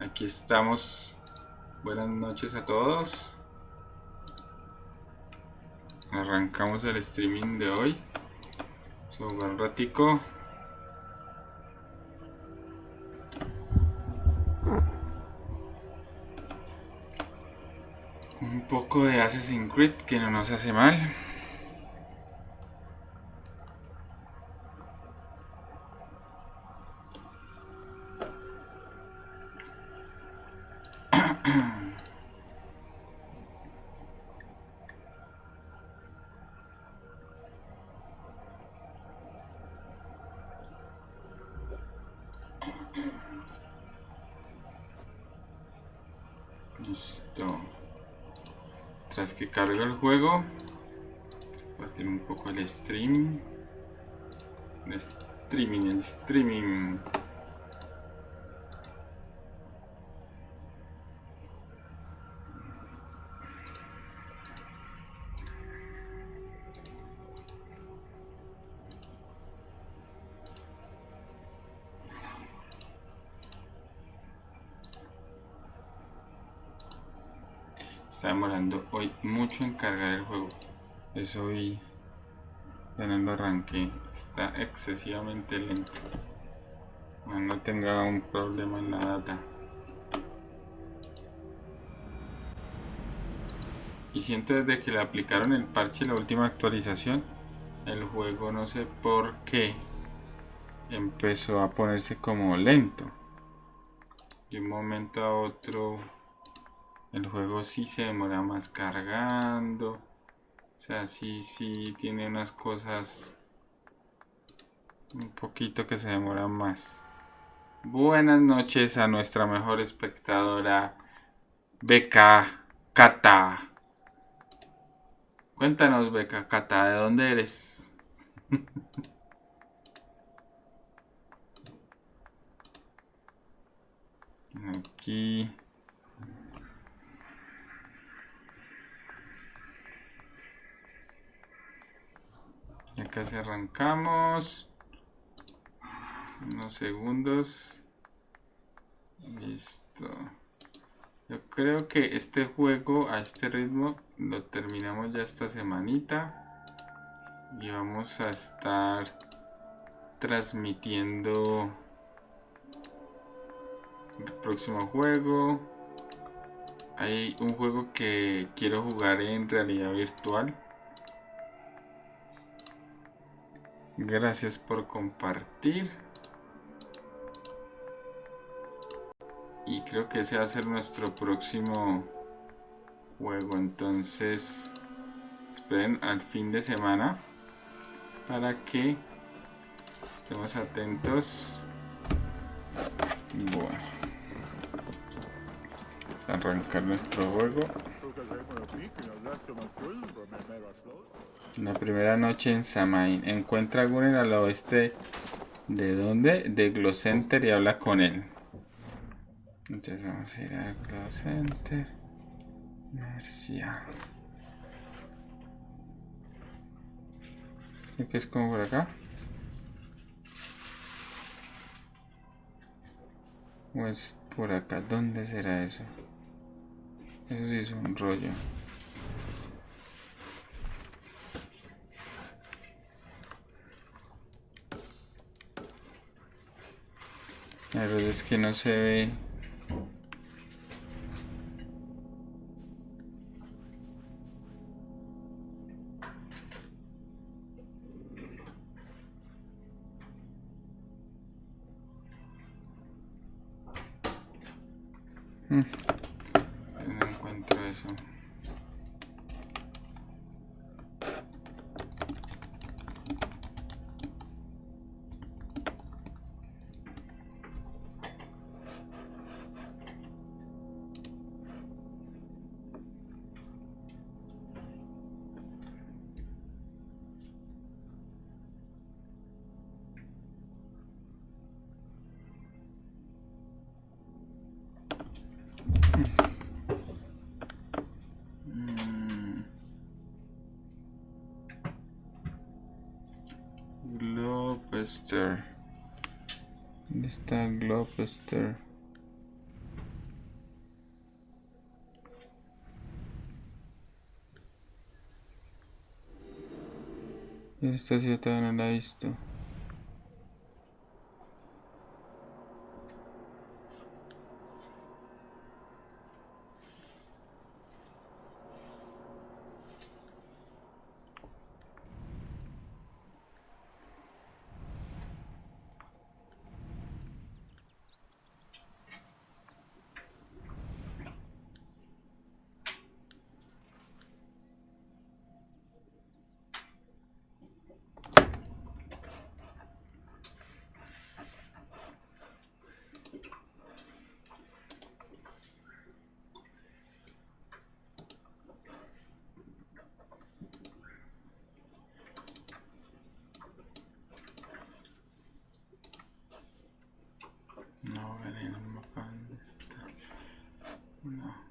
Aquí estamos. Buenas noches a todos. Arrancamos el streaming de hoy. Vamos a jugar un ratico. Un poco de Assassin's Creed que no nos hace mal. Listo. Tras que carga el juego, partir un poco el stream. El streaming. Está demorando hoy mucho en cargar el juego. Eso hoy apenas lo arranqué. Está excesivamente lento. No tenga un problema en la data. Y siento desde que le aplicaron el parche, la última actualización, el juego no sé por qué empezó a ponerse como lento. De un momento a otro el juego sí se demora más cargando. O sea, sí tiene unas cosas un poquito que se demoran más. Buenas noches a nuestra mejor espectadora, Beca Cata. Cuéntanos, Beca Cata, ¿de dónde eres? Aquí. Ya casi arrancamos. Unos segundos. Listo. Yo creo que este juego a este ritmo lo terminamos ya esta semanita. Y vamos a estar transmitiendo el próximo juego. Hay un juego que quiero jugar en realidad virtual. Gracias por compartir. Y creo que ese va a ser nuestro próximo juego. Entonces esperen al fin de semana para que estemos atentos. Bueno, arrancar nuestro juego. La primera noche en Samaín. Encuentra a Gunner al oeste. ¿De dónde? De Glocenter y habla con él. Entonces vamos a ir a Glocenter. Mercia. Creo que es como por acá. ¿O es por acá? ¿Dónde será eso? Eso sí es un rollo. Pero es que no se ve. No encuentro eso. Globster. ¿Dónde está Globster? Esta sí todavía no la he visto. No, gané el mapa. ¿Dónde está? No.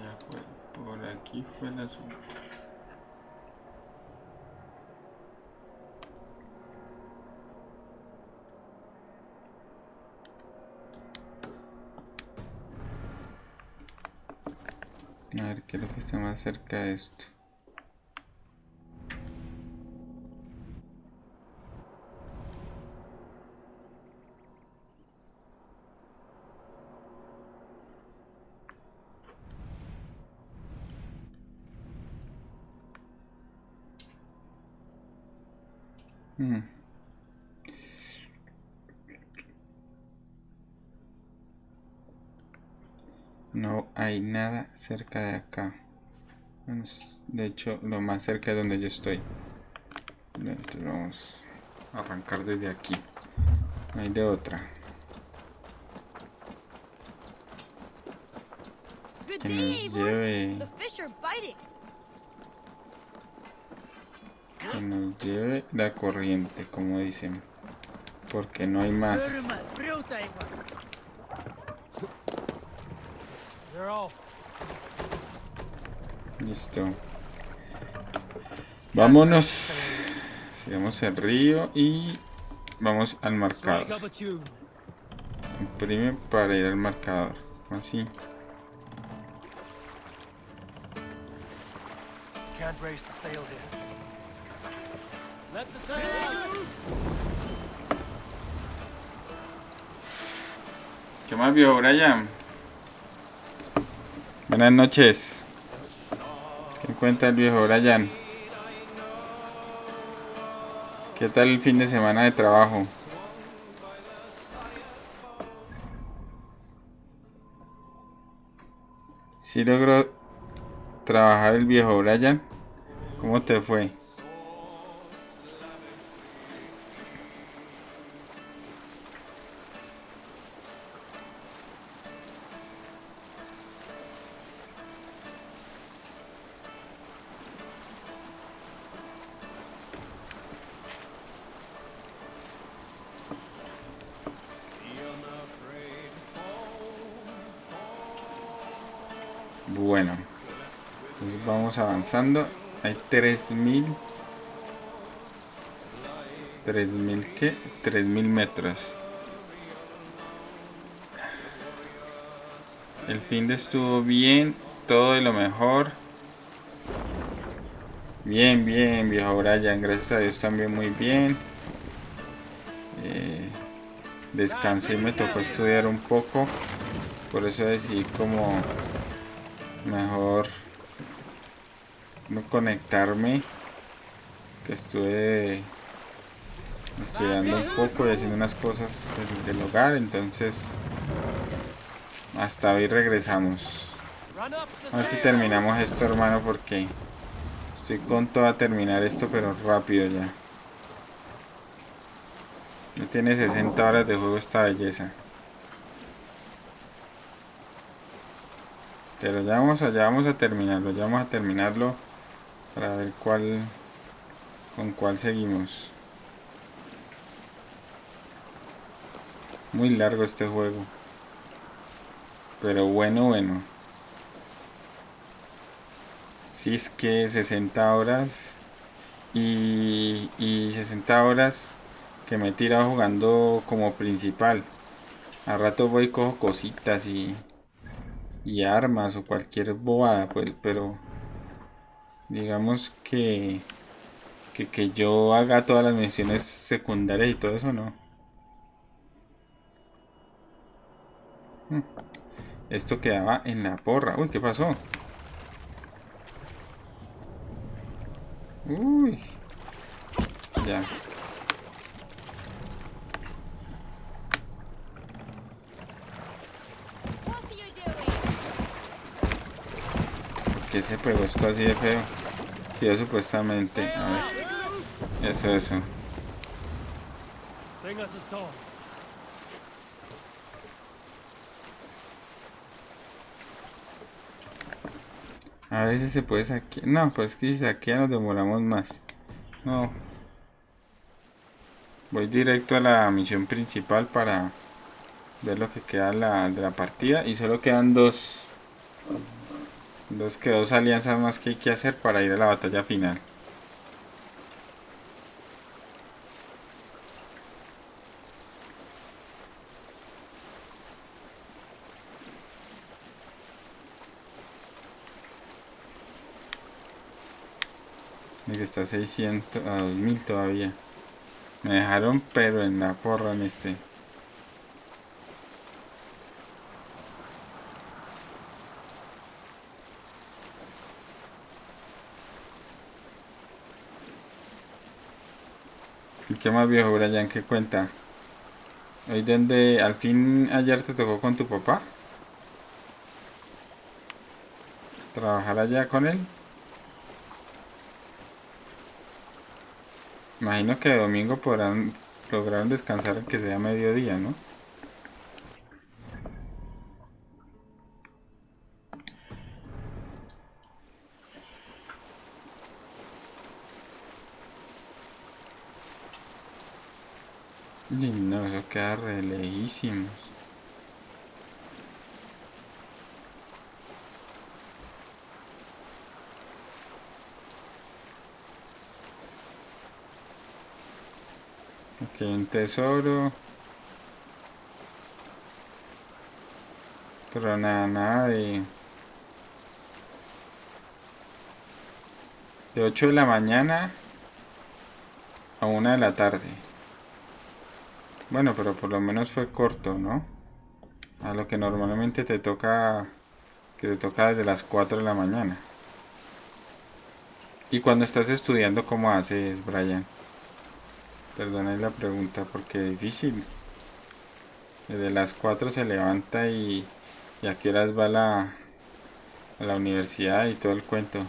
Ya fue, por aquí fue el asunto. A ver, ¿qué es lo que está más cerca de esto? No hay nada cerca de acá. De hecho, lo más cerca es donde yo estoy. Entonces vamos a arrancar desde aquí. No hay de otra. Que nos lleve. Que nos lleve la corriente, como dicen. Porque no hay más. Listo. Vámonos. Sigamos el río y vamos al marcador. Imprime para ir al marcador. Así. ¿Qué más vio, Brian? Buenas noches. ¿Qué cuenta el viejo Brian? ¿Qué tal el fin de semana de trabajo? ¿Sí logró trabajar el viejo Brian? ¿Cómo te fue? Bueno, entonces vamos avanzando. Hay 3000 ¿qué? 3000 metros. El fin de estuvo bien, todo de lo mejor. Bien, bien, viejo Brian, gracias a Dios también muy bien. Descansé y me tocó estudiar un poco, por eso decidí como mejor no conectarme, que estuve estudiando un poco y haciendo unas cosas del hogar, entonces hasta hoy regresamos. A ver si terminamos esto, hermano, porque estoy con todo a terminar esto, pero rápido ya. No tiene 60 horas de juego esta belleza. Pero ya vamos a terminarlo para ver con cuál seguimos. Muy largo este juego. Pero bueno. Si es que 60 horas y 60 horas que me he tirado jugando como principal. A rato voy y cojo cositas y armas o cualquier bobada, pues, pero digamos que yo haga todas las misiones secundarias y todo eso, no. Esto quedaba en la porra. Uy, ¿qué pasó? Uy, ya. ¿Por qué se pegó esto así de feo? Sí, yo supuestamente. A ver. Eso. A veces se puede saquear. No, pues que si saquea nos demoramos más. No. Voy directo a la misión principal para ver lo que queda de la partida. Y solo quedan dos alianzas más que hay que hacer para ir a la batalla final. Y que está a 600, a 2000 todavía. Me dejaron pero en la porra en este. ¿Y qué más, viejo Brian? ¿Qué cuenta? Hoy donde al fin ayer te tocó con tu papá trabajar allá con él. Imagino que domingo podrán lograr descansar que sea mediodía, ¿no? Y no, eso queda re lejísimos. Aquí hay un tesoro. Pero nada de 8 de la mañana a 1 de la tarde. Bueno, pero por lo menos fue corto, ¿no? A lo que normalmente te toca, que te toca desde las 4 de la mañana. ¿Y cuando estás estudiando, cómo haces, Brian? Perdona la pregunta porque es difícil. Desde las 4 se levanta y a qué horas va a la universidad y todo el cuento.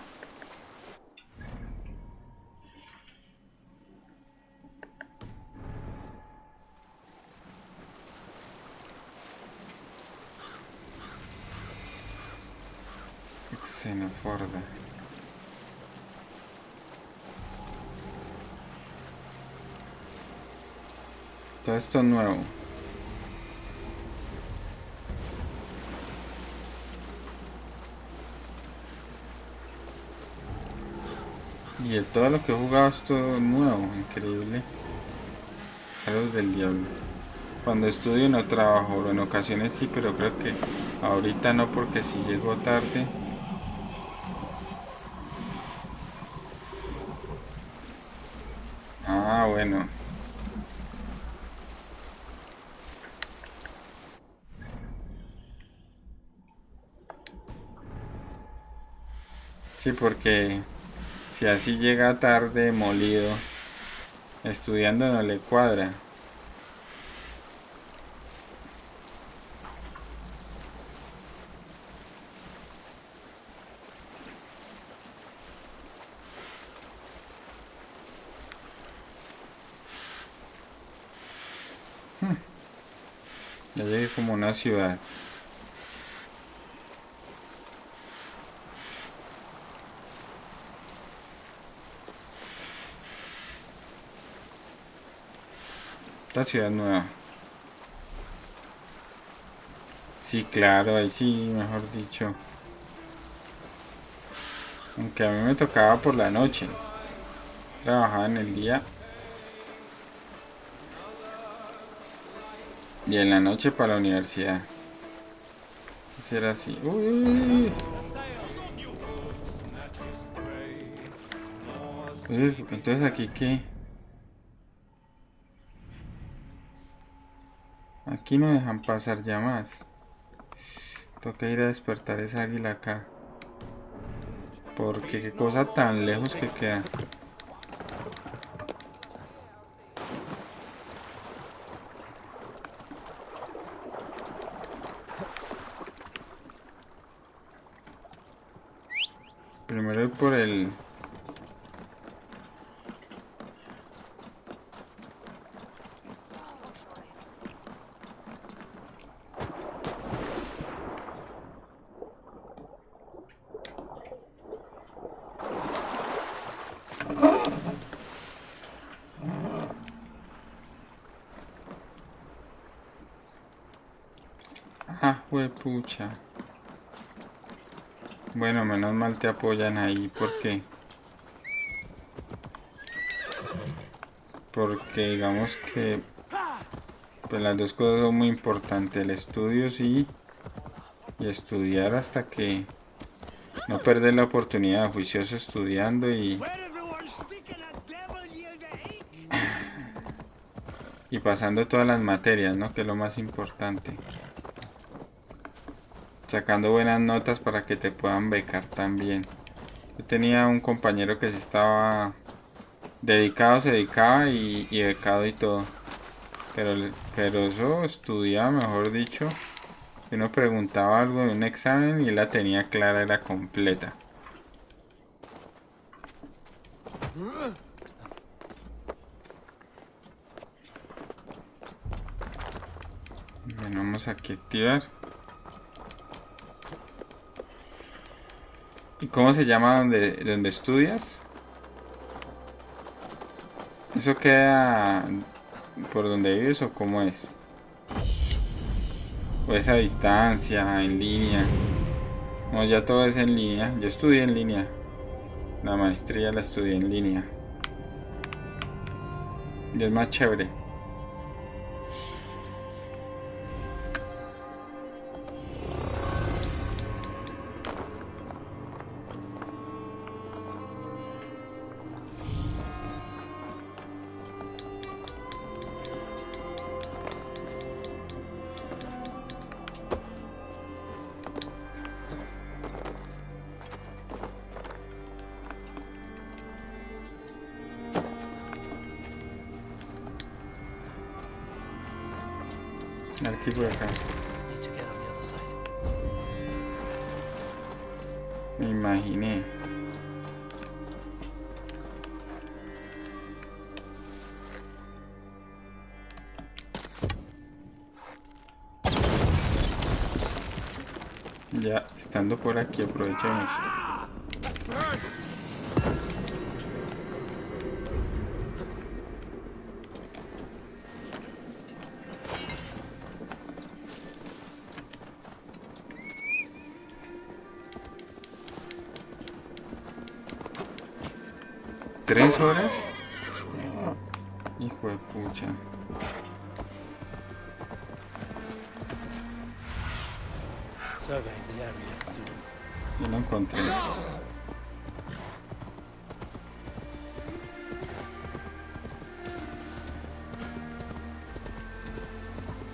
Xenoforda. Todo esto es nuevo. Y de todo lo que he jugado es todo nuevo, increíble. A los del diablo. Cuando estudio no trabajo, en ocasiones sí, pero creo que ahorita no porque si llego tarde. Ah, bueno. Sí, porque si así llega tarde, molido, estudiando no le cuadra. Ya llegué como a una ciudad. Esta ciudad nueva. Sí, claro, ahí sí, mejor dicho. Aunque a mí me tocaba por la noche. Trabajaba en el día. Y en la noche para la universidad. Eso era así. Uy, uy, entonces aquí qué. Aquí no dejan pasar ya más. Toca ir a despertar esa águila acá. Porque qué cosa tan lejos que queda. Primero ir por el... Ah, huepucha. Bueno, menos mal te apoyan ahí porque digamos que pues las dos cosas son muy importantes, el estudio sí y estudiar hasta que no perder la oportunidad, juicioso estudiando y pasando todas las materias, ¿no? Que es lo más importante. Sacando buenas notas para que te puedan becar también. Yo tenía un compañero que sí estaba dedicado, se dedicaba y becado y todo. Pero eso estudiaba, mejor dicho. Uno preguntaba algo de un examen y él la tenía clara, era completa. Bueno, vamos aquí a activar. ¿Y cómo se llama donde estudias? ¿Eso queda por donde vives o cómo es? ¿O es a distancia, en línea? No, ya todo es en línea. Yo estudié en línea. La maestría la estudié en línea. Y es más chévere. Aquí por acá. Me imaginé. Ya estando por aquí aprovechemos. ¿3 horas? Hijo de pucha. Yo lo encontré.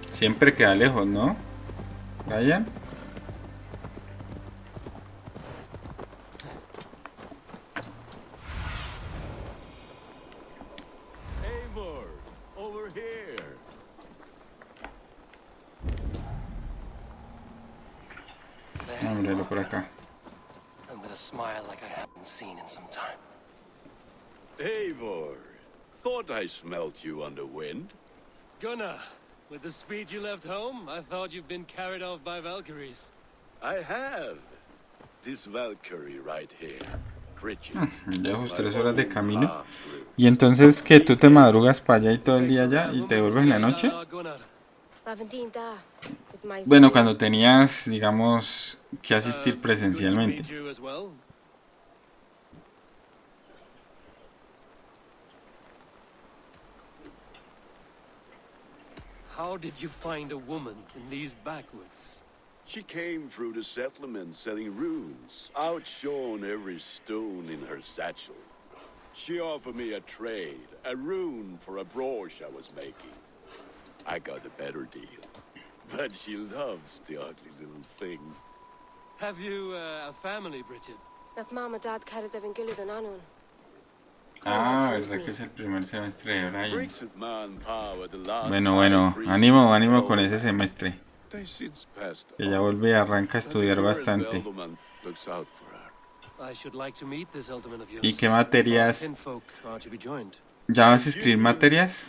Siempre queda lejos, ¿no? Ryan. Hombre, por acá. And with a smile like I haven't seen in some time. Eivor, thought I smelt you under wind. Gunnar, With the speed you left home, I thought you'd been carried off by Valkyries. I have. This Valkyrie right here. Bridget. Lejos, 3 horas de camino. Y entonces que tú te madrugas para allá y todo el día allá y te devuelves en la noche. Bueno, cuando tenías, digamos, que asistir presencialmente. How did you find a woman in these backwoods? She came through the settlement selling runes, outshone every stone in her satchel. She offered me a trade, a rune for a brooch I was making. I got a better deal, but she loves the ugly little thing. Have you a family, Bridget? Ah, verdad que es el primer semestre de Brian. Bridget manpower the last Bueno, high priest ánimo of con Rome. ese semestre. They since passed Que ya on, vuelve y arranca a but the estudiar current bastante. Edelman looks out for her. I should like to meet this alderman of yours. ¿Y qué materias? Kinfolk are to be joined. ¿Ya vas a inscribir materias?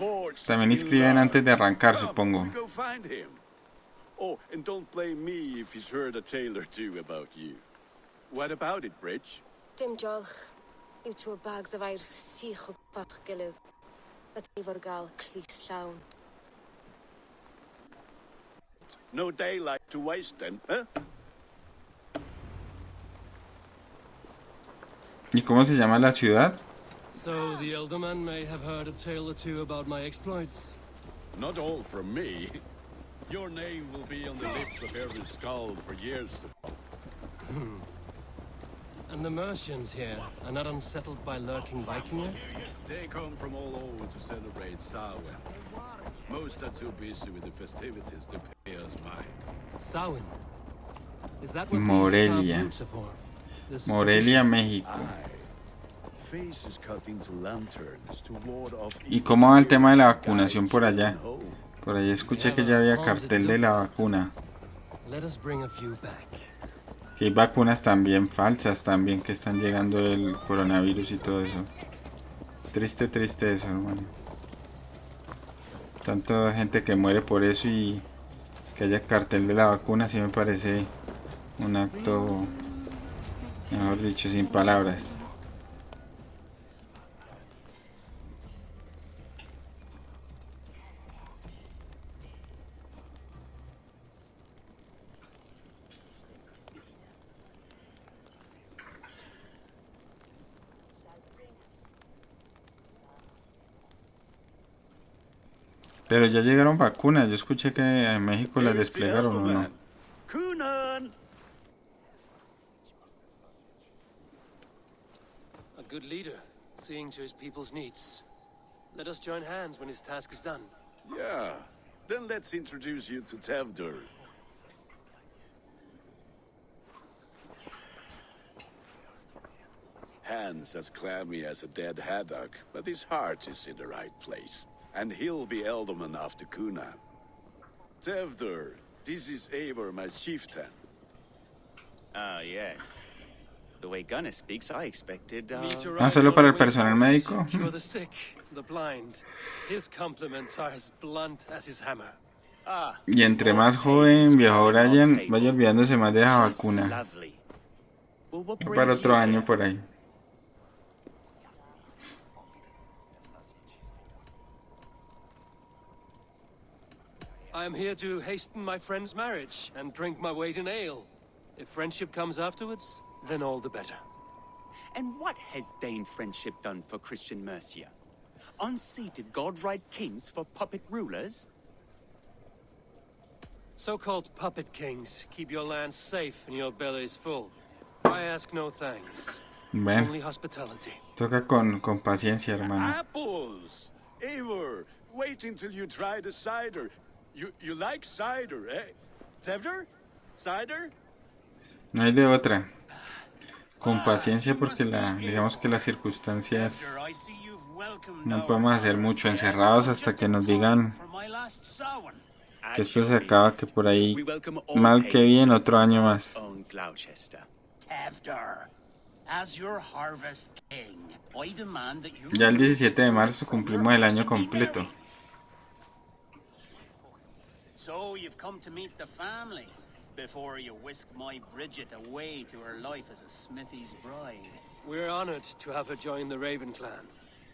También inscriben antes de arrancar, supongo. We go find him. Oh, and don't blame me if he's heard a tale or two about you. What about it, Bridge? Dim jolch. You two bags of air sich og pat gilydd. That eforgal clis llawn. No daylight to waste then, huh? ¿Y cómo se llama la ciudad? So the alderman may have heard a tale or two about my exploits. Not all from me. Your name will be on the lips of every skull for years to come. And the Mercians here are not unsettled by lurking Vikinger? They come from all over to celebrate Samhain. Most are too busy with the festivities to pay us mind. Samhain? Is that what Morelia. these carved roots are for? This Morelia, México. Faces cut into lanterns to ward off ¿Y cómo va el tema de la vacunación por allá? Por ahí escuché que ya había cartel de la vacuna. Let us bring a few back. Que hay vacunas también falsas también que están llegando del coronavirus y todo eso. Triste, triste eso, hermano. Tanta gente que muere por eso y que haya cartel de la vacuna sí me parece un acto, mejor dicho, sin palabras. Pero ya llegaron vacunas, yo escuché que en México las Here's the desplegaron o no. Edelman. Kunan! A good leader, seeing to his people's needs. Let us join hands when his task is done. Yeah, then let's introduce you to Tevdur. Hands as clammy as a dead haddock, but his heart is in the right place. And he'll be Elderman after Kuna. Tevdur, this is Eivor, my chieftain. Ah, yes. The way Gunnar speaks, I expected, ¿Solo para el personal médico? Cure the sick, the blind. His compliments are as blunt as his hammer. Y entre más joven, viejo Brian, vaya olvidándose más de la vacuna. Lovely. Well, what Para brings otro you año here? por ahí. I am here to hasten my friend's marriage and drink my weight in ale. If friendship comes afterwards, then all the better. And what has Dane friendship done for Christian Mercia? Unseated god-right kings for puppet rulers? So-called puppet kings keep your lands safe and your bellies full. I ask no thanks. Bueno, Only hospitality. toca con paciencia, hermano. Apples! Eivor, wait until you try the cider. You like cider, eh? Tevdur? Cider? No hay de otra. Con paciencia porque digamos que las circunstancias no podemos hacer mucho, encerrados hasta que nos digan que esto se acaba, que por ahí We welcome all mal que pagans bien of otro año más. own Gloucester. Tevdur, as your harvest king, I demand that you Ya el 17 de marzo cumplimos el año completo. So you've come to meet the family before you whisk my Bridget away to her life as a smithy's bride. We're honored to have her join the Raven clan,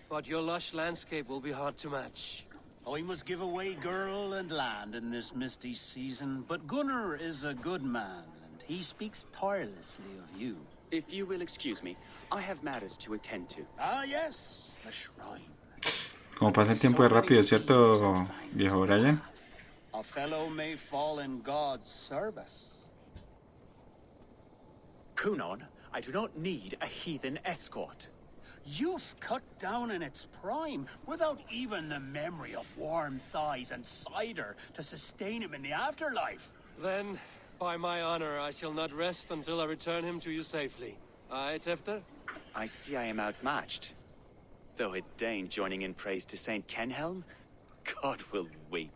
but your lush landscape will be hard to match. I must give away girl and land in this misty season, but Gunnar is a good man, and he speaks tirelessly of you. If you will excuse me, I have matters to attend to. Ah, yes, the shrine. Como pasa el tiempo es rápido, ¿cierto, viejo Brian? A fellow may fall in God's service. Kunon, I do not need a heathen escort. Youth cut down in its prime, without even the memory of warm thighs and cider to sustain him in the afterlife. Then, by my honor, I shall not rest until I return him to you safely. Aye, Tefter? I see I am outmatched. Though a Dane joining in praise to Saint Kenhelm, God will weep.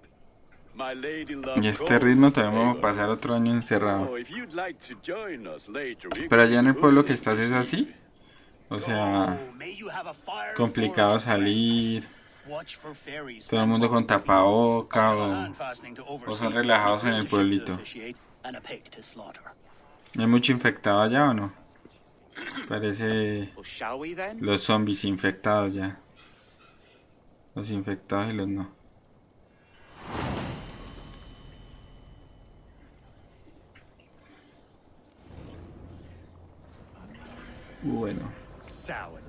My lady Y este ritmo también vamos a pasar otro año encerrado. Pero allá en el pueblo que estás es así. O sea, complicado salir. Todo el mundo con tapaboca o son relajados en el pueblito. ¿Hay mucho infectado allá o no? Parece los zombies infectados ya. Los infectados y los no. Bueno. Sour.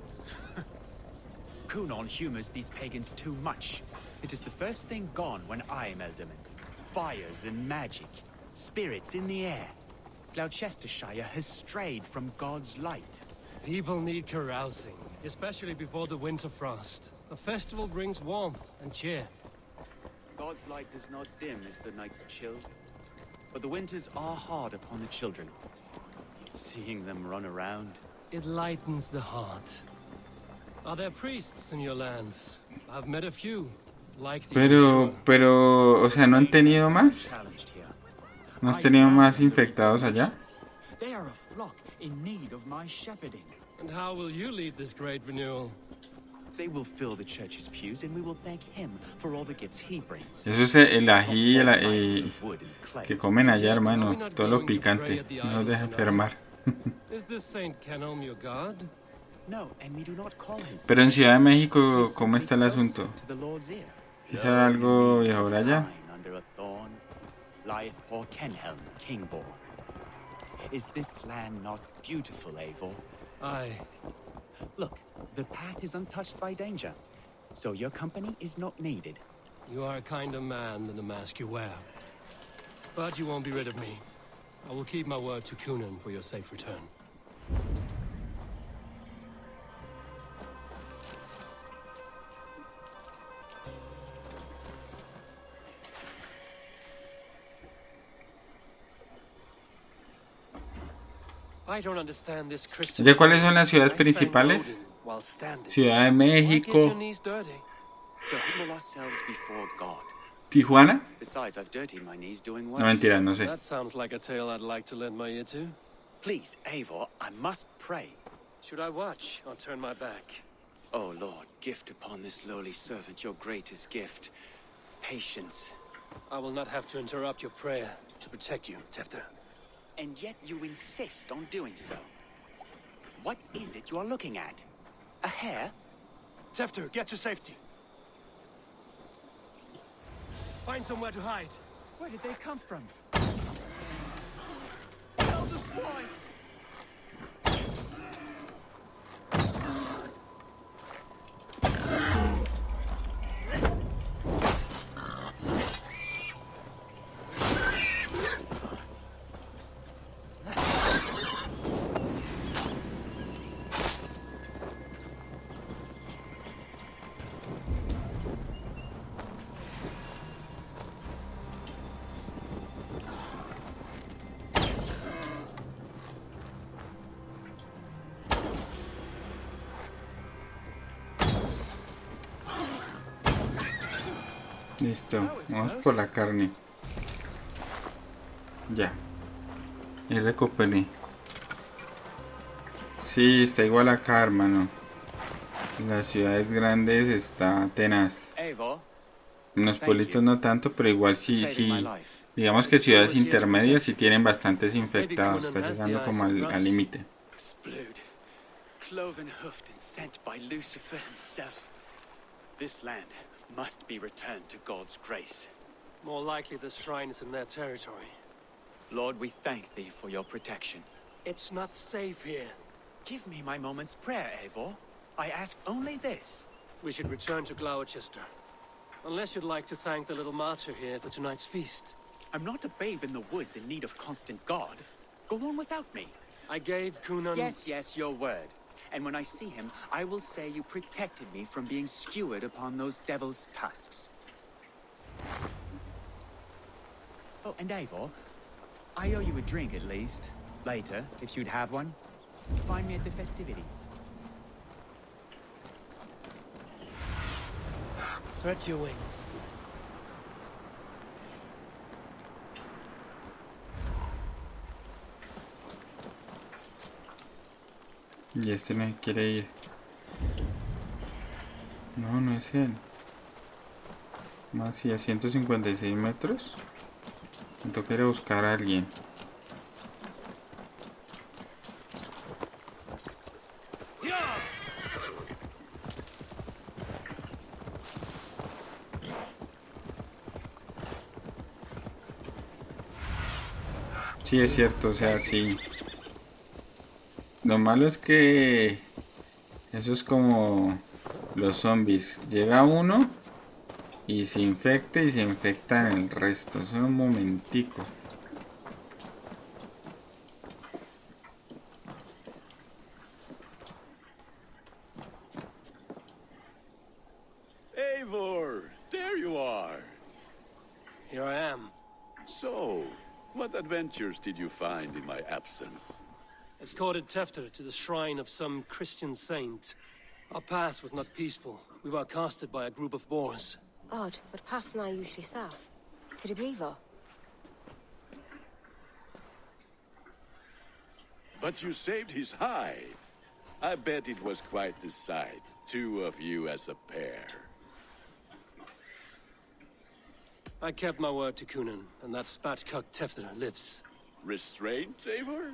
Kunon humors these pagans too much. It is the first thing gone when I am Elderman. Fires and magic, spirits in the air. Gloucestershire has strayed from God's light. People need carousing, especially before the winter frost. A festival brings warmth and cheer. God's light does not dim as the nights chill, but the winters are hard upon the children. Seeing them run around, it lightens the heart. Are there priests in your lands? I've met a few. Like Pero, o sea, ¿no han tenido más? ¿No has tenido más infectados allá? They are a flock in need of my shepherding. And how will you lead this great renewal? They will fill the church's pews and we will thank him for all the gifts he brings. Eso es el ají que comen allá, hermano. Todo lo picante. No nos deja enfermar. Is this Saint Kenelm your god? No, and we do not call him. Pero en Ciudad de México, ¿cómo está el asunto? ¿Sí sabe algo, viejo Brian? Under a thorn lieth poor Kenhelm, Kingborn. Is this land not beautiful, Eivor? Aye. Look, the path is untouched by danger, so your company is not needed. You are a kinder man than the mask you wear. But you won't be rid of me. I will keep my word to Kunan for your safe return. I don't understand this Christian. ¿De cuáles son las ciudades principales? Ciudad de México, Tijuana. No, mentira, no sé. That sounds like a tale I'd like to lend my ear to. Please, Eivor, I must pray. Should I watch or turn my back? Oh Lord, gift upon this lowly servant your greatest gift, patience. I will not have to interrupt your prayer to protect you, Tefter. And yet you insist on doing so. What is it you are looking at? A hare? Tefter, get to safety. Find somewhere to hide. Where did they come from? Elder swine! Listo, vamos por la carne. Ya. Y recuperé. Sí, está igual acá, hermano. En las ciudades grandes está tenaz. Eivor, En los Thank pueblitos you. no tanto, pero igual Saving my sí. life. Digamos que ciudades intermedias sí tienen bastantes infectados. Está llegando como al límite. Explode. Cloven hoofed and sent by Lucifer himself. This land must be returned to God's grace. More likely the shrine is in their territory. Lord, we thank thee for your protection. It's not safe here. Give me my moment's prayer, Eivor. I ask only this. We should return to Gloucester. Unless you'd like to thank the little martyr here for tonight's feast. I'm not a babe in the woods in need of constant guard. Go on without me. I gave Kunan... Yes, your word. And when I see him, I will say you protected me from being skewered upon those devil's tusks. Oh, and Eivor, I owe you a drink at least. Later, if you'd have one. Find me at the festivities. Spread your wings. Y este no quiere ir. No, no es él. Más si a 156 metros. Me toca ir a buscar a alguien. Sí, es cierto, o sea, sí. Lo malo es que eso es como los zombies. Llega uno y se infecta y se infectan el resto. Eso en un momentico. Eivor, there you are. Here I am. So, what adventures did you find in my absence? Escorted Tefter to the shrine of some Christian saint. Our path was not peaceful. We were accosted by a group of boars. Odd, but path na usually safe. To the brifo. But you saved his hide. I bet it was quite the sight. Two of you as a pair. I kept my word to Kunan, and that spatcock Tefter lives. Restraint, Eivor?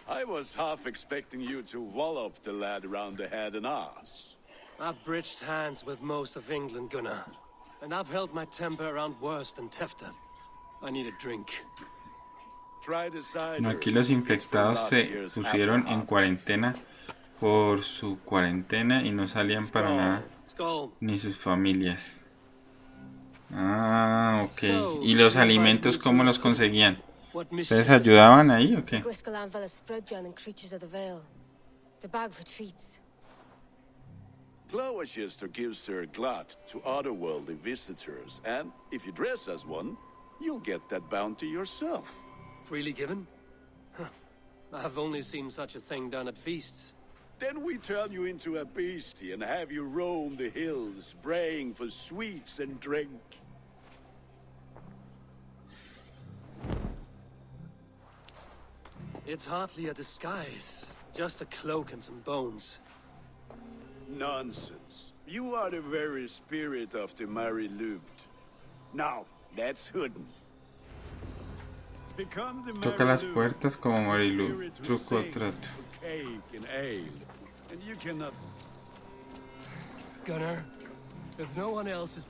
I was half expecting you to wallop the lad around the head and ass. I've bridged hands with most of England, Gunnar. And I've held my temper around worse than Tefter. I need a drink. Try the cider. No, aquí los infectados se pusieron en cuarentena por su cuarentena y no salían para nada. Skull. Ni sus familias. Ah, ok. ¿Y los alimentos cómo los conseguían? ¿Ustedes ayudaban ahí o qué? Gwisgalan vela spreadjan and creatures of the Vale. The bag for treats. Gloucester gives their glut to otherworldly visitors, and if you dress as one, you'll get that bounty yourself. Freely given? Huh. I've only seen such a thing done at feasts. Then we turn you into a beastie and have you roam the hills, braying for sweets and drink. It's hardly a disguise. Just a cloak and some bones. Nonsense. You are the very spirit of the Mary Louved. Now, let's hoodin. Become the Toca las Mary puertas como Marilu. Spirit who Truco o sings trato. for cake and ale. And you cannot... Gunnar, if no one else is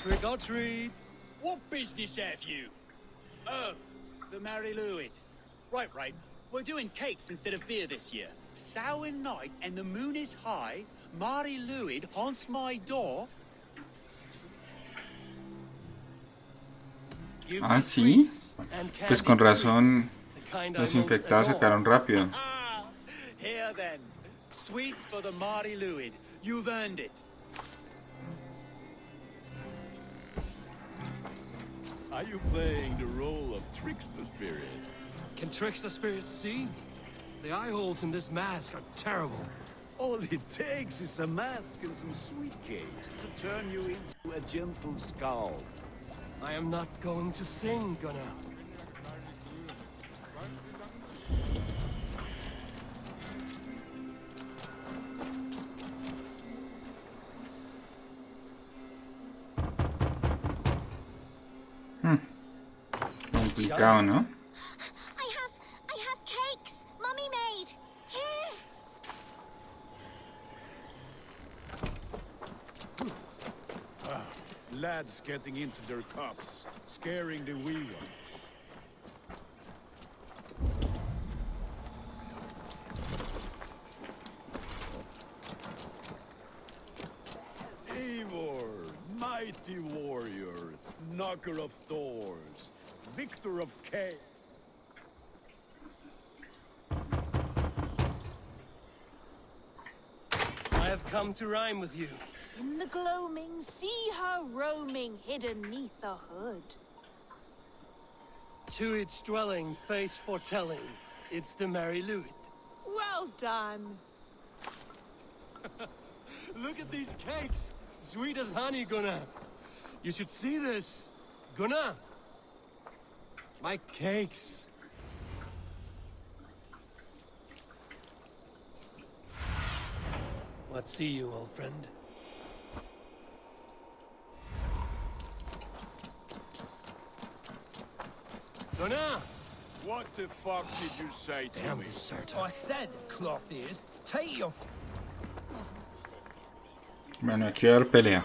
trick or treat. What business have you? Oh, the Mary Louid. Right. We're doing cakes instead of beer this year. Samhain night and the moon is high. Mary Louid haunts my door. Give Ah, me ¿sí? sweets and Pues candied con razón treats, the kind I los most infectados adore. sacaron rápido. Ah, here then. Sweets for the Mary Louid. You've earned it. Are you playing the role of trickster spirit? Can trickster spirits see? The eye holes in this mask are terrible. All it takes is a mask and some sweet cakes to turn you into a gentle skull. I am not going to sing, Gunnar. complicado, ¿no? I have cakes Mummy made. Here. Lads getting into their cups, scaring the wee ones. Eivor, mighty warrior, knocker of doors, victor of K. I have come to rhyme with you. In the gloaming, see her roaming hidden neath the hood. To its dwelling, face foretelling, it's the Mary Louis. Well done. Look at these cakes! Sweet as honey, Gunnar. You should see this. Gunnar! My cakes. What see you, old friend? Gunnar! What the fuck did you say to Damn me? deserter. I said, cloth ears, take your Bueno, aquí va a haber pelea.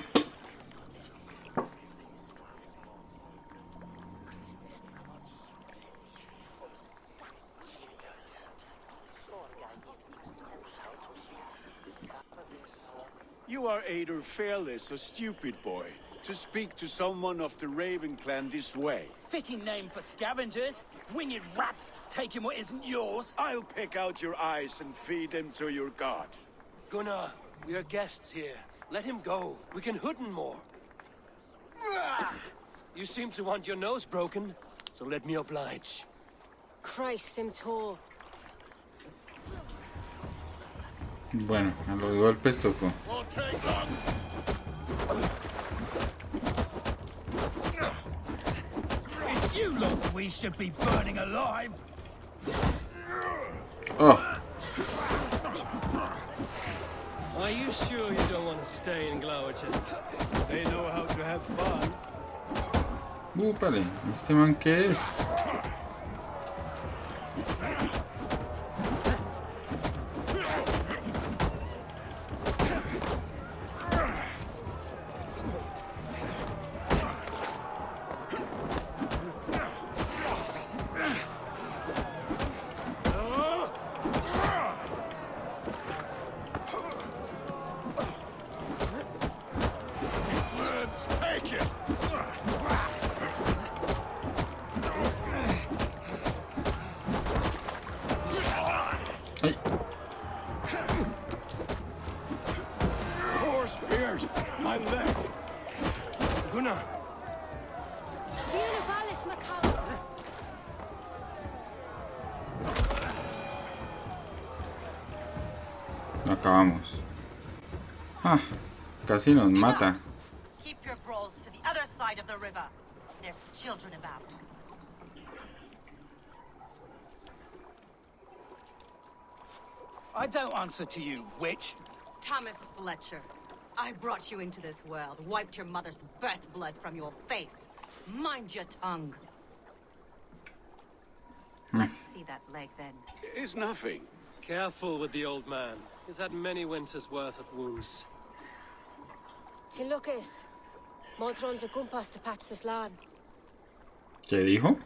You are either fearless or stupid, boy, to speak to someone of the Raven clan this way. fitting name for scavengers. Winged rats taking what isn't yours. I'll pick out your eyes and feed them to your god. Gunnar, we are guests here. Let him go. We can hood him more. You seem to want your nose broken, so let me oblige. Christ, him tall. Bueno, a los golpes tocó. Won't take long. It's you lot we should be burning alive. Oh, Are you sure you don't want to stay in Gloucester? They know how to have fun. úpale, ¿este man qué es? Let's take it. Ay, Four spears. My leg. Gunnar! Violavalis Macau. lo acabamos. Ah, casi nos mata. Keep your brawls to the other side of the river. There's children about. I don't answer to you, witch. Thomas Fletcher, I brought you into this world, wiped your mother's birth blood from your face. Mind your tongue. Let's see that leg then. It's nothing. Careful with the old man. He's had many winters' worth of wounds. Tilukis. Modron's a gumpas to patch this land. ¿Qué dijo?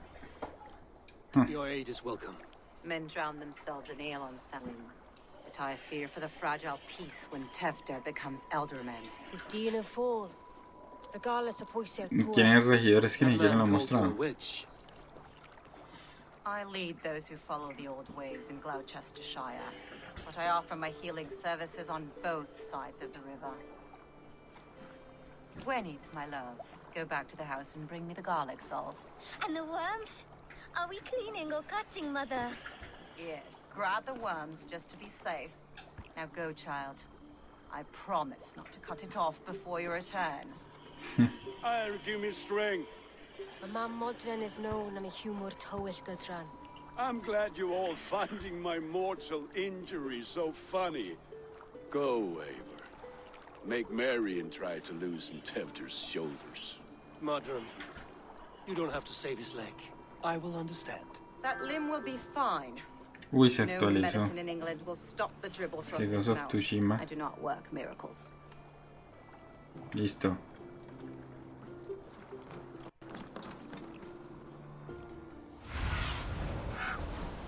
Your aid is welcome. Men drown themselves in ale on Samaín. But I fear for the fragile peace when Tevder becomes elderman. With Dean and Fall. Regardless of Poisel. Tienen regidores que ni That siquiera lo man called you a mostraron. witch. I lead those who follow the old ways in Gloucestershire, but I offer my healing services on both sides of the river. Gwenny, my love, go back to the house and bring me the garlic salt. And the worms? Are we cleaning or cutting, Mother? Yes, grab the worms just to be safe. Now go, child. I promise not to cut it off before your return. I'll give me strength. A man Modron is known am a humor towish Gudran. I'm glad you all finding my mortal injury so funny. Go, Eivor. Make merry and try to loosen Tevder's shoulders. Modron, you don't have to save his leg. I will understand. That limb will be fine. Uy, se No actualizó. medicine in England will stop the dribble from Llegó his of mouth. Tsushima. I do not work miracles. Listo.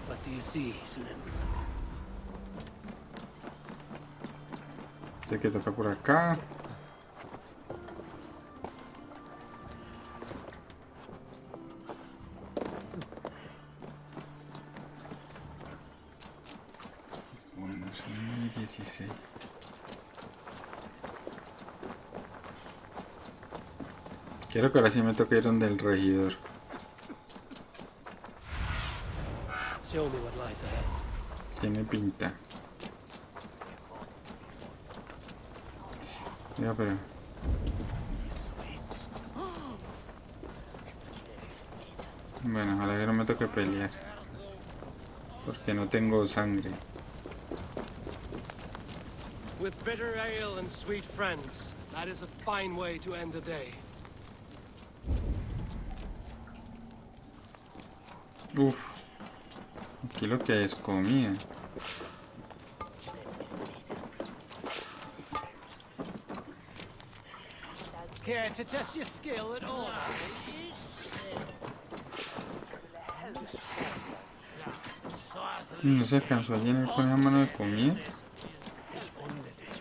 What do you see, Sunan? Sé que toca por acá. Bueno, son 16. Quiero que ahora sí me toque ir donde el regidor. Show me what lies ahead. Tiene pinta. Ya, pero... Bueno, ojalá que no me toque pelear. Porque no tengo sangre. With bitter ale and sweet friends, that is a fine way to end the day. Uf. Aquí lo que hay es comida. Care to test your skill at all? ¿No se alcanzó a llenar con esa mano de comida?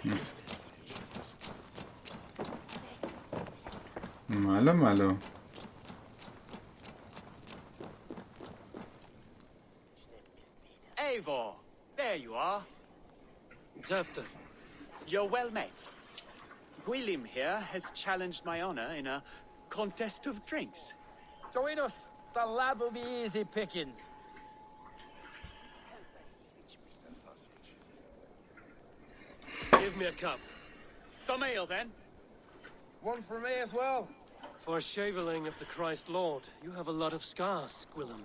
No. Malo, malo. Eivor, there you are. Tefter, You're well met. Gwilym here has challenged my honor in a contest of drinks. Join us. The lad will be easy pickings. give me a cup. Some ale, then. One for me as well. For shaveling of the Christ Lord, you have a lot of scars, Gwillem.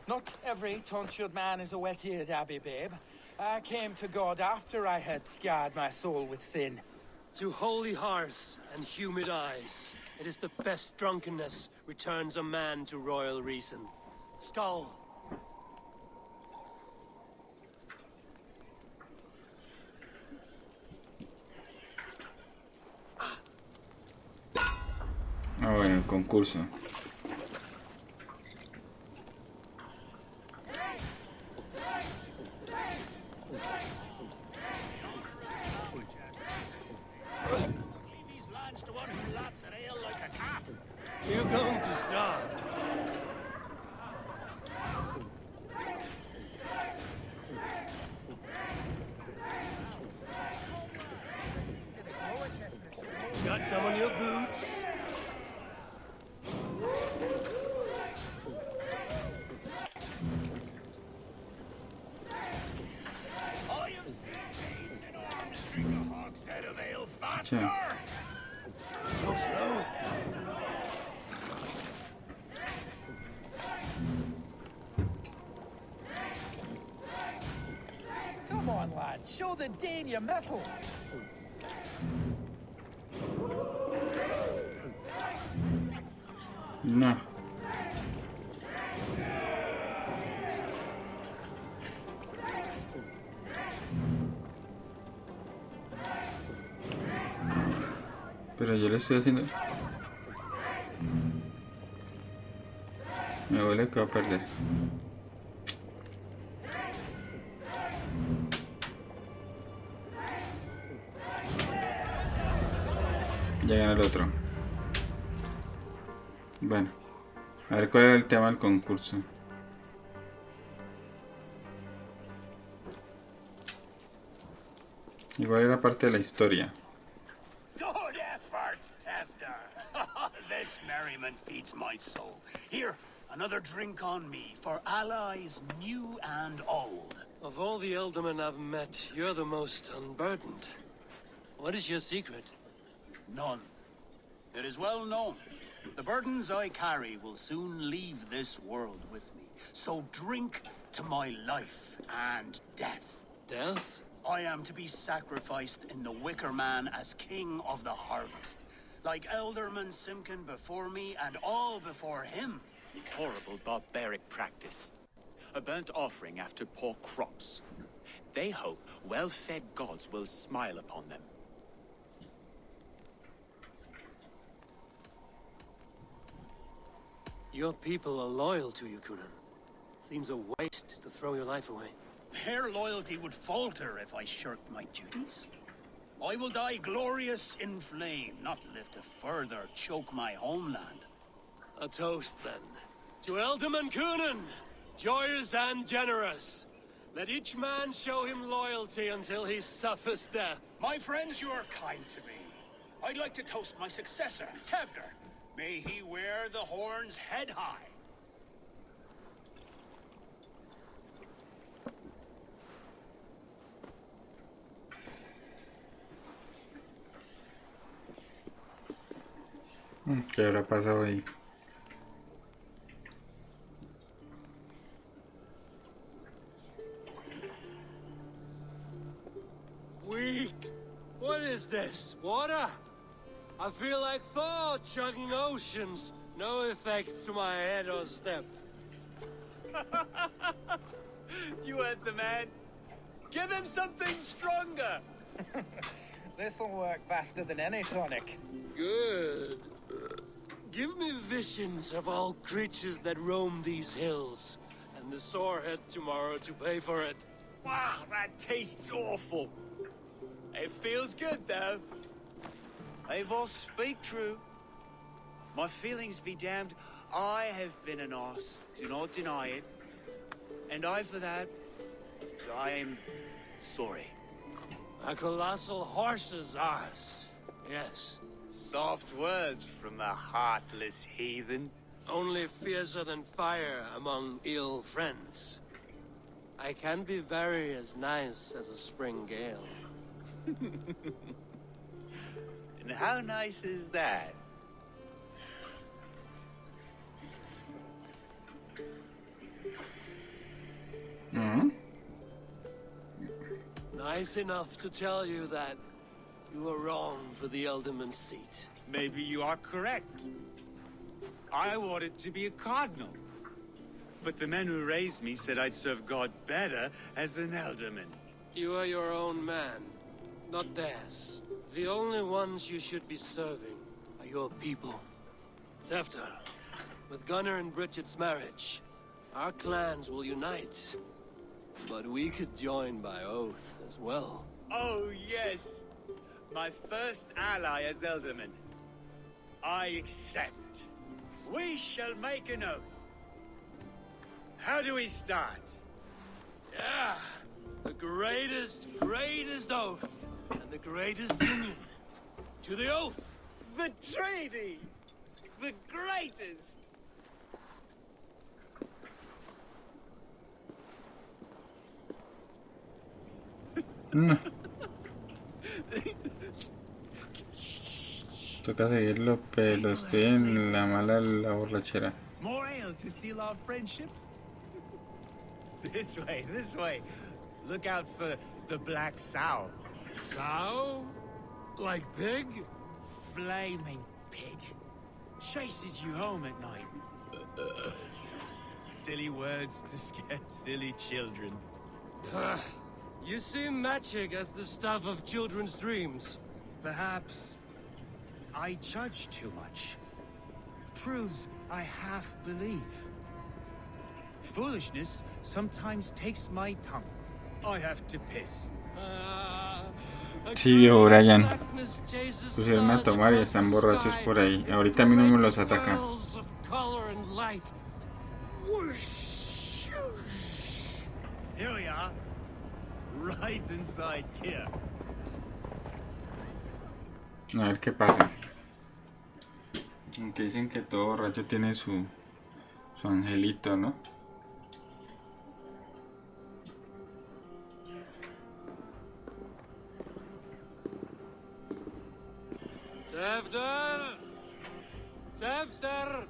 Not every tonsured man is a wet-eared abbey, babe. I came to God after I had scarred my soul with sin. To holy hearths and humid eyes, it is the best drunkenness returns a man to royal reason. Skull. Ah, bueno, el concurso. You're going to start. Got some on your boots? I have seen maids in arms drink a hogshead of ale faster. Yeah. So slow. Come on, lad. Show the Dane your mettle. No. Pero yo le estoy haciendo... Me huele que va a perder. Ya gana el otro. Bueno, a ver cuál era el tema del concurso. Igual era parte de la historia. Good effort, Tefner. This merriment feeds my soul. Here, another drink on me for allies new and old. Of all the Eldermen I've met, you're the most unburdened. What is your secret? None. It is well known. The burdens I carry will soon leave this world with me. So drink to my life and death. Death? I am to be sacrificed in the Wicker Man as king of the harvest. Like Elderman Simkin before me and all before him. Horrible barbaric practice. A burnt offering after poor crops. They hope well-fed gods will smile upon them. Your people are loyal to you, Kunan. Seems a waste to throw your life away. Their loyalty would falter if I shirked my duties. I will die glorious in flame, not live to further choke my homeland. A toast, then. To Eldam Kunan, joyous and generous. Let each man show him loyalty until he suffers death. My friends, you are kind to me. I'd like to toast my successor, Tevder. May he wear the horns head high. ¿Qué habrá pasado ahí? Weak. What is this? Water? I feel like Thor chugging oceans. No effect to my head or step. You heard the man. Give him something stronger. This'll work faster than any tonic. Good. Give me visions of all creatures that roam these hills, and the sorehead tomorrow to pay for it. Wow, that tastes awful. It feels good, though. Eivor, speak true. My feelings be damned. I have been an arse. Do not deny it. And I for that, I am sorry. A colossal horse's arse. Yes. Soft words from a heartless heathen. Only fiercer than fire among ill friends. I can be very as nice as a spring gale. And how nice is that? Nice enough to tell you that you were wrong for the Eldam seat. Maybe you are correct. I wanted to be a cardinal. But the men who raised me said I'd serve God better as an alderman. You are your own man, not theirs. The only ones you should be serving are your people. Tefter, with Gunnar and Bridget's marriage, our clans will unite. But we could join by oath as well. Oh, yes. My first ally as Elderman. I accept. We shall make an oath. How do we start? Yeah, the greatest oath, and the greatest union. To the oath! The treaty! The greatest! Toca seguirlo, pero estoy en la mala la borrachera. More ale to seal our friendship? This way, this way. Look out for the black sow. Sow? Like pig? Flaming pig. Chases you home at night. Silly words to scare silly children. You see magic as the stuff of children's dreams. Perhaps I judge too much. Proves I half believe. Foolishness sometimes takes my tongue. I have to piss. Sí, viejo Brian. Pusieron a tomar y están borrachos por ahí. Ahorita mismo los atacan. Here we are. Right inside here. A ver qué pasa. Aunque dicen que todo borracho tiene su angelito, ¿no? Tefter! Tefter!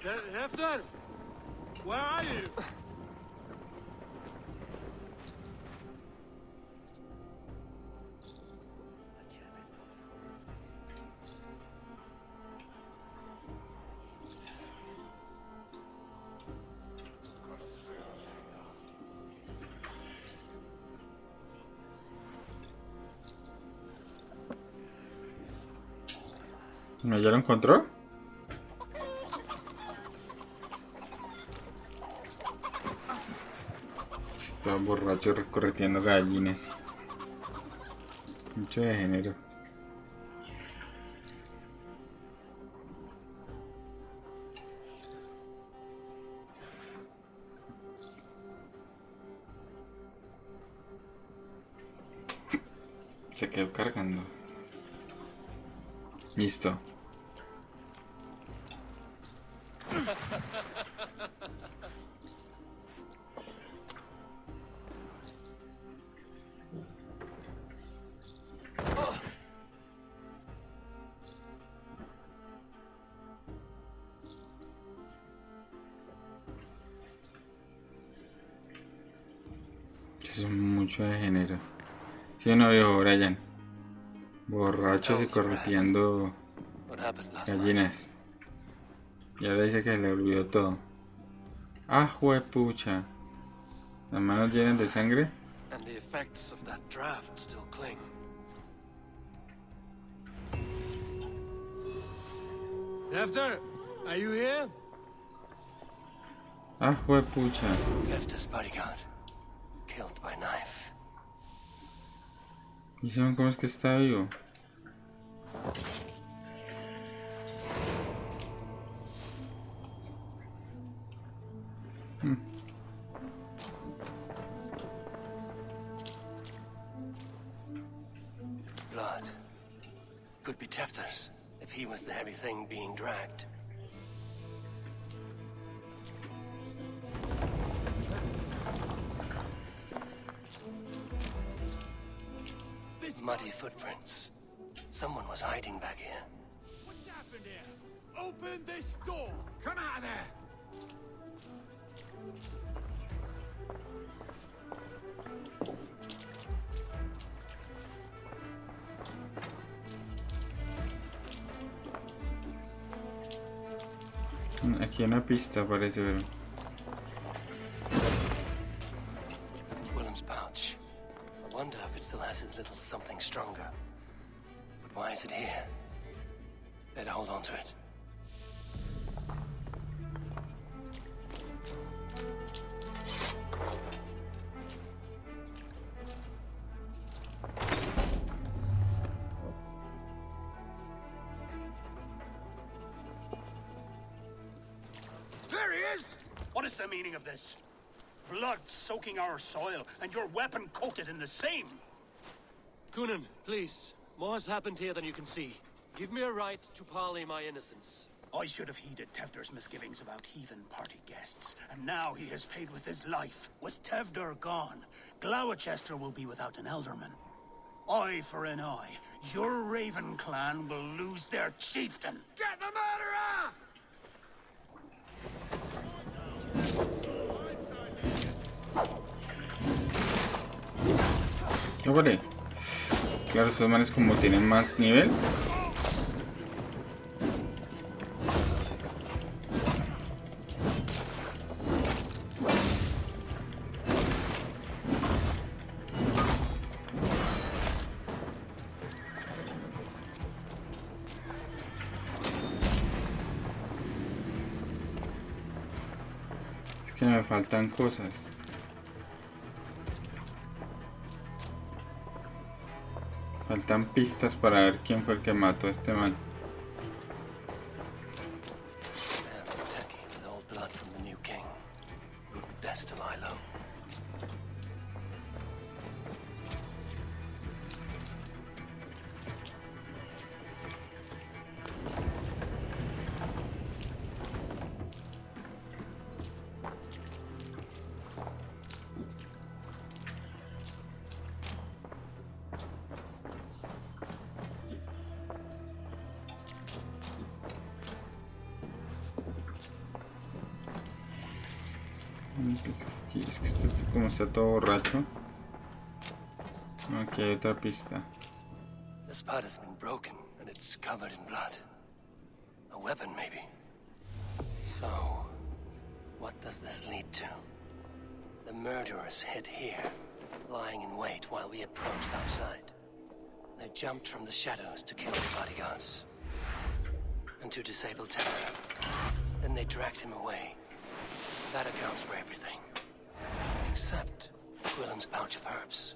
Hefner! Where are you? ¿No ya lo encontró? Está borracho recorreteando gallinas. Mucho de género. Se quedó cargando. Listo. Eso es mucho de género. ¿Sí o no, viejo Brian? Borrachos y correteando gallinas. Y ahora dice que le olvidó todo. Ah, juepucha. Las manos llenas de sangre. And the effects of that draft still cling. Hefner, are you here? Ah, juepucha. Hefner's bodyguard, killed by knife. ¿Y saben cómo es que está vivo? Blood. Could be Tefter's, if he was the heavy thing being dragged. Muddy footprints. Someone was hiding back here. What's happened here? Open this door! Come out of there! Aquí hay una pista parece, pero... Willem's pouch. I wonder if it still has its little something stronger. But why is it here? Better hold on to it. There he is! What is the meaning of this? Blood soaking our soil, and your weapon coated in the same! Kunin, please. More has happened here than you can see. Give me a right to parley my innocence. I should have heeded Tevder's misgivings about heathen party guests, and now he has paid with his life. With Tevder gone, Gloucester will be without an elderman. Eye for an eye. Your Raven clan will lose their chieftain. Get the murderer! No vale. Claro, esos manes como tienen más nivel. Es que me faltan cosas. Faltan pistas para ver quién fue el que mató a este man. It's tacky with old blood from the new king. Would be best to lie low. Es que este, como está todo borracho. Aquí hay otra pista. This pot has been broken and it's covered in blood. A weapon, maybe. So, what does this lead to? The murderers hid here, lying in wait while we approached outside. They jumped from the shadows to kill the bodyguards. And to disable Terror. Then they dragged him away. That accounts for everything. Except Gwillem's pouch of herbs.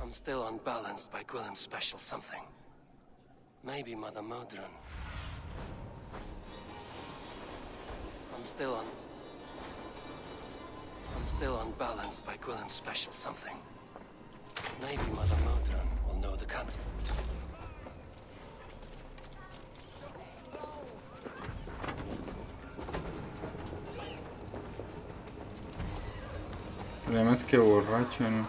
I'm still unbalanced by Gwillem's special something. Maybe Mother Modron. I'm still unbalanced by Gwillem's special something. Maybe Mother Modron will know the content. El problema es que borracho, ¿no?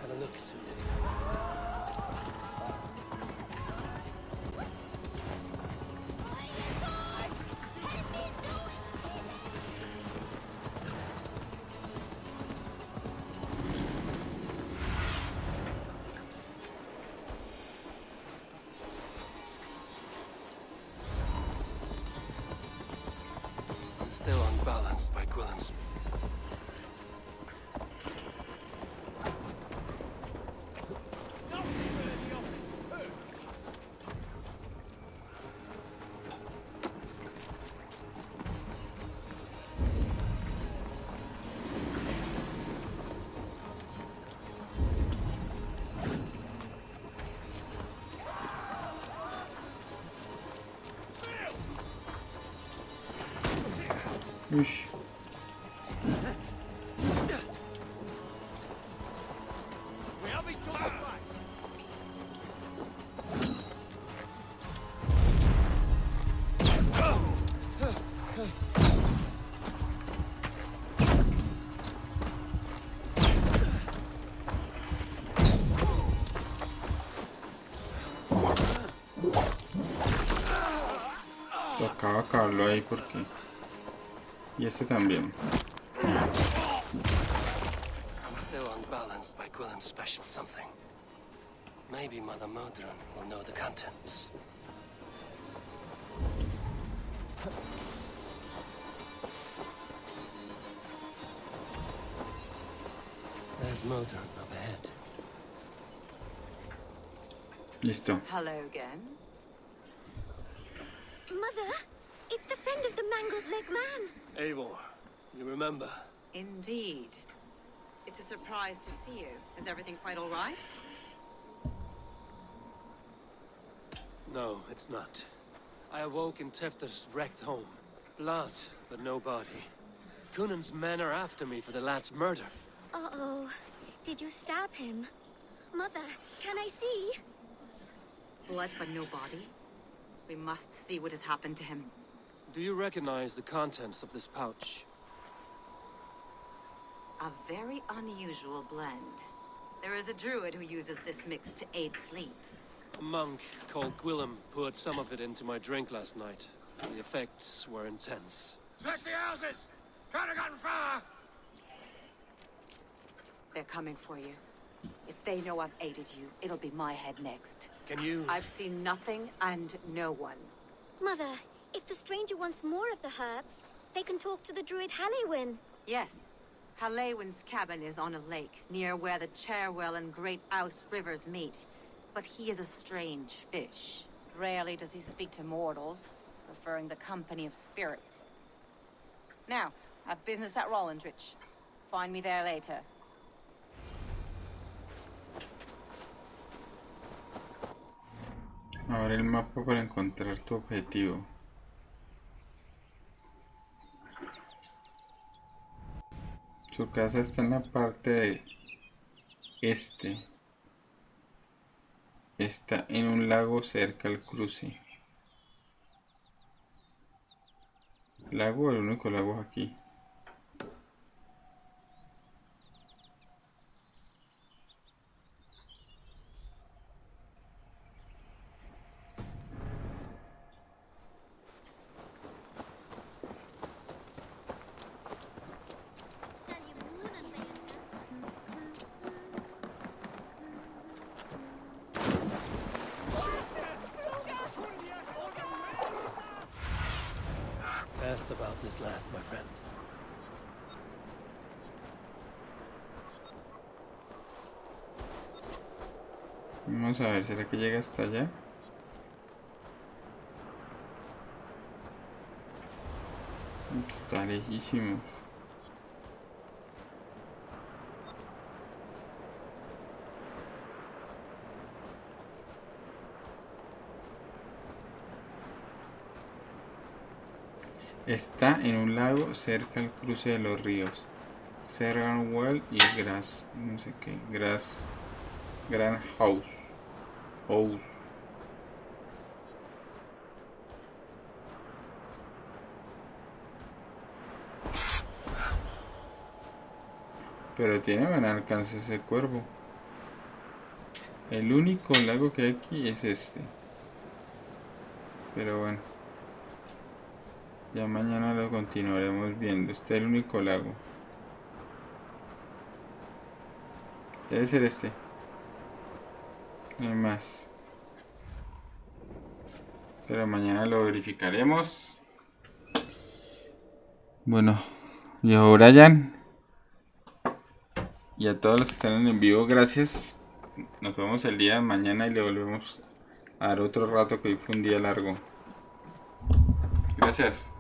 Have a look soon. I'm still unbalanced by Gwillem's. Ush. Tocaba acabarlo ahí porque... Y este también. I'm still unbalanced by Gwillem's special something. Maybe Mother Modron will know the contents. There's Modron up ahead. Listo. Hello again. Mother, it's the friend of the mangled leg man. Eivor, you remember? Indeed. It's a surprise to see you. Is everything quite all right? No, it's not. I awoke in Tefter's wrecked home. Blood, but no body. Cunan's men are after me for the lad's murder. Uh-oh. Did you stab him? Mother, can I see? Blood but no body? We must see what has happened to him. Do you recognize the contents of this pouch? A very unusual blend. There is a druid who uses this mix to aid sleep. A monk called Gwillem poured some of it into my drink last night. The effects were intense. Search the houses! Could have gotten far! They're coming for you. If they know I've aided you, it'll be my head next. Can you... I've seen nothing and no one. Mother, if the stranger wants more of the herbs, they can talk to the druid Halewyn. Yes. Halewyn's cabin is on a lake, near where the Cherwell and Great Ouse rivers meet. But he is a strange fish. Rarely does he speak to mortals, preferring the company of spirits. Now, I've business at Rollindrich. Find me there later. Abre el mapa para encontrar tu objetivo. Su casa está en la parte de este. Está en un lago cerca al cruce. Lago, el único lago aquí. this land, my friend. Vamos a ver, ¿será que llega hasta allá? Está lejísimo. Está en un lago cerca al cruce de los ríos Serranwell y Grass, no sé qué, Grand House. Pero tiene buen alcance ese cuervo. El único lago que hay aquí es este. Pero bueno, ya mañana lo continuaremos viendo. Este es el único lago. Debe ser este. No hay más. Pero mañana lo verificaremos. Bueno, yo Brian. Y a todos los que están en vivo, gracias. Nos vemos el día de mañana y le volvemos a dar otro rato, que hoy fue un día largo. Gracias.